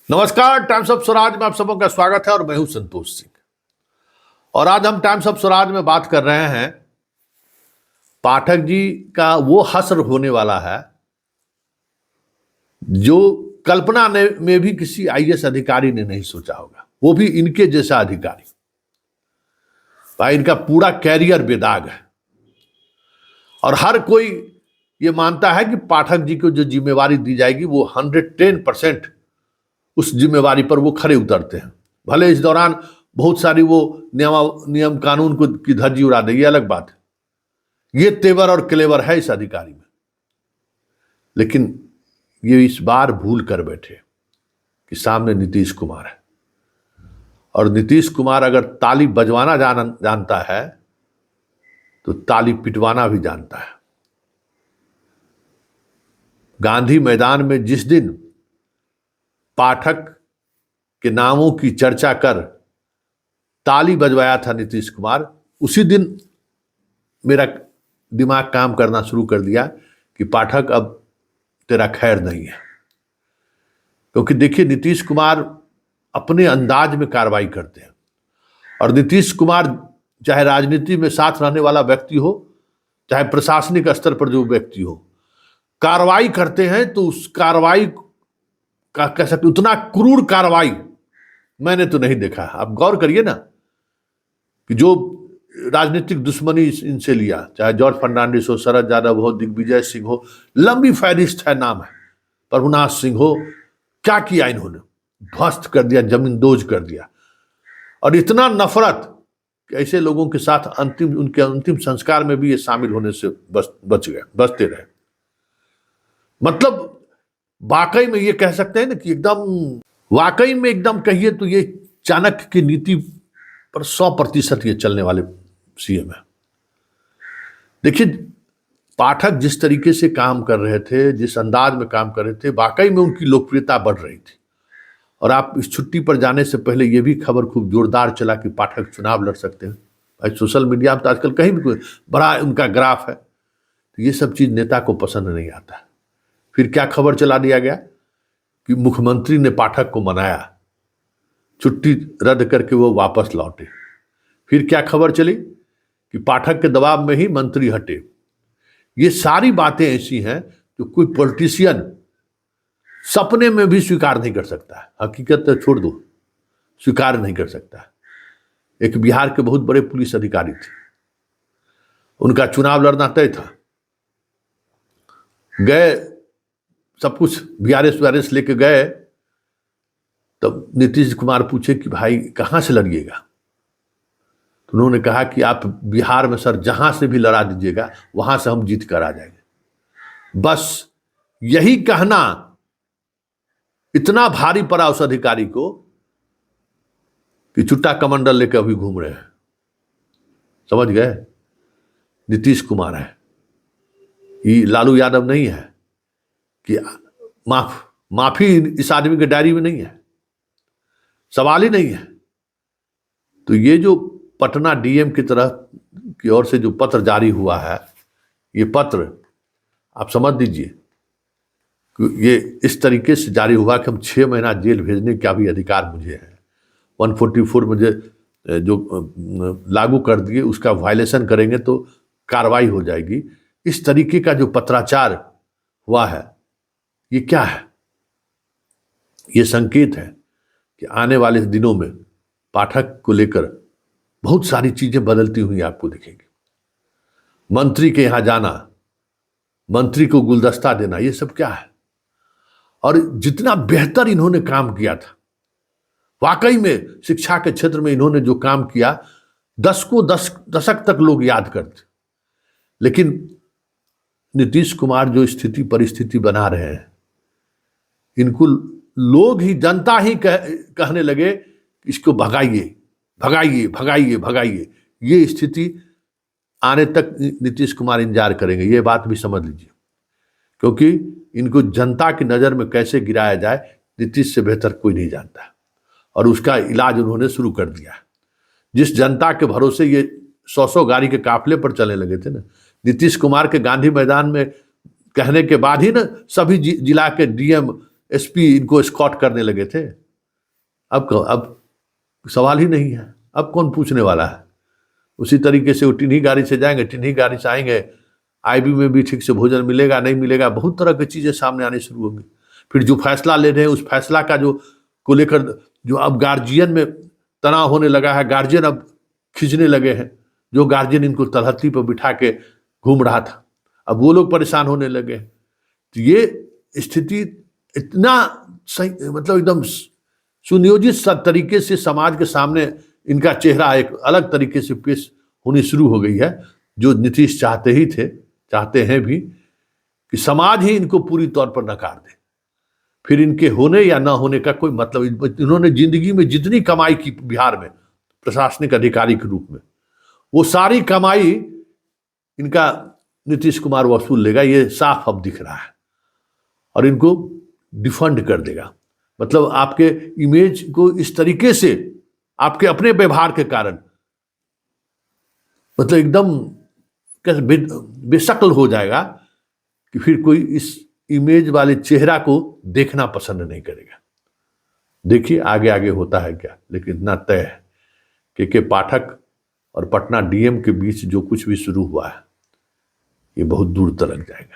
नमस्कार, times of Swaraj में आप सबों का स्वागत है और मैं हूं संतोष सिंह। और आज हम टाइम्स ऑफ स्वराज में बात कर रहे हैं, पाठक जी का वो हश्र होने वाला है जो कल्पना में भी किसी आईएएस अधिकारी ने नहीं सोचा होगा, वो भी इनके जैसा अधिकारी। भाई, इनका पूरा कैरियर बेदाग है और हर कोई ये मानता है कि पाठक जी को जो जिम्मेवारी दी जाएगी वो 110% उस जिम्मेवारी पर वो खरे उतरते हैं। भले इस दौरान बहुत सारी वो नियम कानून को की धज्जी उड़ा दे, ये अलग बात है। ये तेवर और क्लेवर है इस अधिकारी में, लेकिन ये इस बार भूल कर बैठे कि सामने नीतीश कुमार है और नीतीश कुमार अगर ताली बजवाना जानता है तो ताली पिटवाना भी जानता है। गांधी मैदान में जिस दिन पाठक के नामों की चर्चा कर ताली बजवाया था नीतीश कुमार, उसी दिन मेरा दिमाग काम करना शुरू कर दिया कि पाठक अब तेरा खैर नहीं है। क्योंकि देखिए, नीतीश कुमार अपने अंदाज में कार्रवाई करते हैं और नीतीश कुमार चाहे राजनीति में साथ रहने वाला व्यक्ति हो, चाहे प्रशासनिक स्तर पर जो व्यक्ति हो, कार्रवाई करते हैं तो उस कार्रवाई का कह सकते उतना क्रूर कार्रवाई मैंने तो नहीं देखा। आप गौर करिए ना कि जो राजनीतिक दुश्मनी इनसे लिया, चाहे जॉर्ज फर्नांडिस हो, शरद यादव हो, दिग्विजय सिंह हो, लंबी फहरिस्त है, नाम है, प्रभुनाथ सिंह हो, क्या किया इन्होंने, ध्वस्त कर दिया, जमींदोज कर दिया। और इतना नफरत कि ऐसे लोगों के साथ उनके अंतिम संस्कार में भी ये शामिल होने से बचते रहे। मतलब वाकई में ये कह सकते हैं ना कि वाकई में एकदम कहिए तो ये चाणक्य की नीति पर 100% ये चलने वाले सीएम है। देखिए, पाठक जिस तरीके से काम कर रहे थे, जिस अंदाज में काम कर रहे थे, वाकई में उनकी लोकप्रियता बढ़ रही थी। और आप इस छुट्टी पर जाने से पहले ये भी खबर खूब जोरदार चला कि पाठक चुनाव लड़ सकते हैं। भाई, सोशल मीडिया में तो आजकल कहीं भी कोई बड़ा उनका ग्राफ है, तो ये सब चीज नेता को पसंद नहीं आता। फिर क्या खबर चला दिया गया कि मुख्यमंत्री ने पाठक को मनाया, छुट्टी रद्द करके वो वापस लौटे। फिर क्या खबर चली कि पाठक के दबाव में ही मंत्री हटे। ये सारी बातें ऐसी हैं जो कोई पॉलिटिशियन सपने में भी स्वीकार नहीं कर सकता है। हकीकत तो छोड़ दो, स्वीकार नहीं कर सकता है। एक बिहार के बहुत बड़े पुलिस अधिकारी थे, उनका चुनाव लड़ना तय था, गए, सब कुछ वीआरएस लेके गए। तब नीतीश कुमार पूछे कि भाई कहां से लड़िएगा, तो उन्होंने कहा कि आप बिहार में सर जहां से भी लड़ा दीजिएगा, वहां से हम जीत कर आ जाएंगे। बस यही कहना इतना भारी पड़ा उस अधिकारी को कि चुट्टा कमंडल लेकर अभी घूम रहे हैं। समझ गए, नीतीश कुमार है, ये लालू यादव नहीं है कि माफी इस आदमी के डायरी में नहीं है, सवाल ही नहीं है। तो ये जो पटना डीएम की तरफ की ओर से जो पत्र जारी हुआ है, ये पत्र आप समझ लीजिए कि ये इस तरीके से जारी हुआ कि हम 6 महीना जेल भेजने का भी अधिकार मुझे है। 144 मुझे जो लागू कर दिए उसका वायलेशन करेंगे तो कार्रवाई हो जाएगी। इस तरीके का जो पत्राचार हुआ है, ये क्या है? ये संकेत है कि आने वाले दिनों में पाठक को लेकर बहुत सारी चीजें बदलती हुई आपको दिखेंगी। मंत्री के यहां जाना, मंत्री को गुलदस्ता देना, ये सब क्या है? और जितना बेहतर इन्होंने काम किया था, वाकई में शिक्षा के क्षेत्र में इन्होंने जो काम किया, दशक तक लोग याद करते। लेकिन नीतीश कुमार जो स्थिति परिस्थिति बना रहे हैं, इनको लोग ही, जनता ही कहने लगे इसको भगाइए भगाइए भगाइए भगाइए। ये स्थिति आने तक नीतीश कुमार इंतजार करेंगे, ये बात भी समझ लीजिए। क्योंकि इनको जनता की नजर में कैसे गिराया जाए, नीतीश से बेहतर कोई नहीं जानता, और उसका इलाज उन्होंने शुरू कर दिया। जिस जनता के भरोसे ये 100 गाड़ी के काफिले पर चलने लगे थे ना, नीतीश कुमार के गांधी मैदान में कहने के बाद ही ना सभी जिला के डीएम एसपी इनको एस्कॉर्ट करने लगे थे। अब सवाल ही नहीं है, अब कौन पूछने वाला है। उसी तरीके से वो टिन्ही गाड़ी से जाएंगे, टिन्ही गाड़ी से आएंगे, आईबी में भी ठीक से भोजन मिलेगा नहीं मिलेगा, बहुत तरह की चीजें सामने आने शुरू होंगी। फिर जो फैसला ले रहे हैं उस फैसला का जो को लेकर जो अब गार्जियन में तनाव होने लगा है, गार्जियन अब खींचने लगे हैं, जो गार्जियन इनको तलहटी पर बिठा के घूम रहा था, अब वो लोग परेशान होने लगे हैं। तो ये स्थिति इतना सही, मतलब एकदम सुनियोजित तरीके से समाज के सामने इनका चेहरा एक अलग तरीके से पेश होनी शुरू हो गई है, जो नीतीश चाहते हैं भी कि समाज ही इनको पूरी तौर पर नकार दे। फिर इनके होने या ना होने का कोई मतलब, इन्होंने जिंदगी में जितनी कमाई की बिहार में प्रशासनिक अधिकारी के रूप में, वो सारी कमाई इनका नीतीश कुमार वसूल लेगा, ये साफ अब दिख रहा है, और इनको डिफंड कर देगा। मतलब आपके इमेज को इस तरीके से आपके अपने व्यवहार के कारण मतलब एकदम बेशक्ल हो जाएगा कि फिर कोई इस इमेज वाले चेहरा को देखना पसंद नहीं करेगा। देखिए आगे आगे होता है क्या, लेकिन इतना तय है के पाठक और पटना डीएम के बीच जो कुछ भी शुरू हुआ है ये बहुत दूर तक जाएगा।